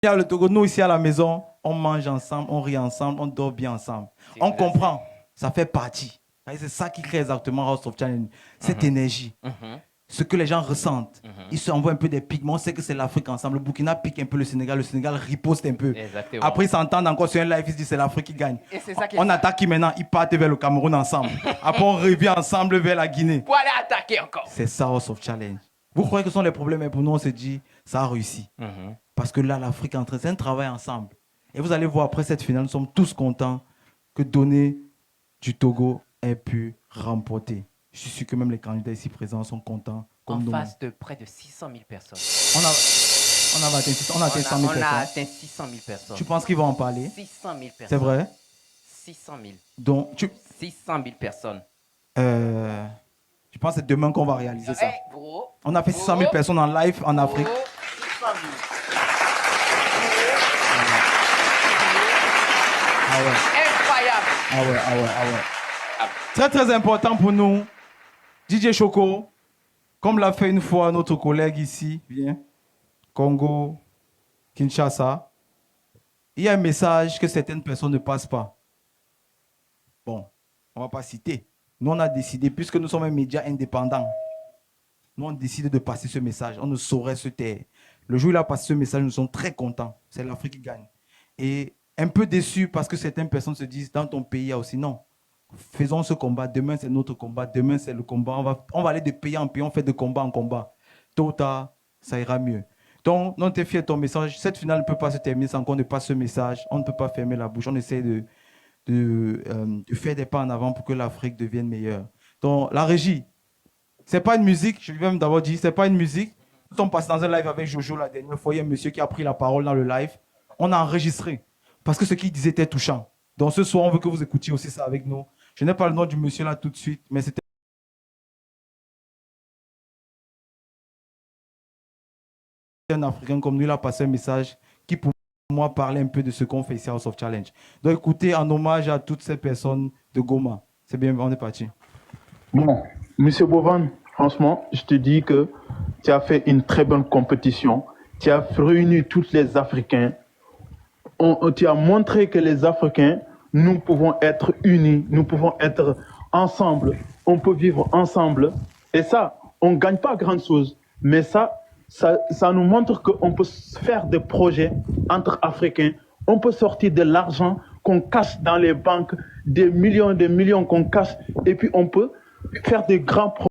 Il y a le Togo, nous ici à la maison, on mange ensemble, on rit ensemble, on dort bien ensemble. On comprend, ça fait partie. C'est ça qui crée exactement House of Challenge, cette énergie. Ce que les gens ressentent. Ils se envoient un peu des pics, mais on sait que c'est l'Afrique ensemble. Le Burkina pique un peu le Sénégal riposte un peu. Exactement. Après, ils s'entendent encore sur un live, ils se disent c'est l'Afrique qui gagne. Et c'est ça qui On attaque qui maintenant, ils partent vers le Cameroun ensemble. Après, on revient ensemble vers la Guinée. Pour aller attaquer encore. C'est ça House of Challenge. Vous croyez que ce sont les problèmes, mais pour nous, on se dit, ça a réussi. Parce que là, l'Afrique est en train, c'est un travail ensemble. Et vous allez voir, après cette finale, nous sommes tous contents que Donné du Togo ait pu remporter. Je suis sûr que même les candidats ici présents sont contents. En face de près de 600 000 personnes. On a atteint 100 000 personnes. On a atteint 600 000 personnes. Tu penses qu'ils vont en parler? 600 000 personnes. C'est vrai? 600 000. Donc, 600 000 personnes. Je pense que c'est demain qu'on va réaliser ça. Hey, gros, on a fait 600 000 personnes en live en Afrique. 600 000. Ah ouais. Incroyable. Ah ouais. Très, très important pour nous. DJ Choco, comme l'a fait une fois notre collègue ici, viens, Congo, Kinshasa, il y a un message que certaines personnes ne passent pas. Bon, on ne va pas citer. Nous, on a décidé, puisque nous sommes un média indépendant, nous, on décide de passer ce message. On ne saurait se taire. Le jour où il a passé ce message, nous sommes très contents. C'est l'Afrique qui gagne. Et un peu déçus parce que certaines personnes se disent, dans ton pays, il y a aussi non. Faisons ce combat. Demain, c'est notre combat. Demain, c'est le combat. On va aller de pays en pays. On fait de combat en combat. Tôt ou tard, ça ira mieux. Donc, non, t'es fier de ton message. Cette finale ne peut pas se terminer sans qu'on ne passe ce message. On ne peut pas fermer la bouche. On essaie de faire des pas en avant pour que l'Afrique devienne meilleure. Donc, la régie, c'est pas une musique. Je vais même d'abord dire, c'est pas une musique. Nous sommes passés dans un live avec Jojo la dernière fois. Il y a un monsieur qui a pris la parole dans le live. On a enregistré. Parce que ce qu'il disait était touchant. Donc, ce soir, on veut que vous écoutiez aussi ça avec nous. Je n'ai pas le nom du monsieur là tout de suite, mais c'était un Africain comme nous. Il a passé un message qui, pour moi, parlait un peu de ce qu'on fait ici à House of Challenge. Donc, écoutez, en hommage à toutes ces personnes de Goma. C'est bien, on est parti. Bon, monsieur Bovan, franchement, je te dis que tu as fait une très bonne compétition. Tu as réuni tous les Africains. Tu as montré que les Africains, nous pouvons être unis, nous pouvons être ensemble, on peut vivre ensemble. Et ça, on ne gagne pas grand-chose. Mais ça nous montre qu'on peut faire des projets entre Africains. On peut sortir de l'argent qu'on cache dans les banques, des millions qu'on cache. Et puis on peut faire des grands projets.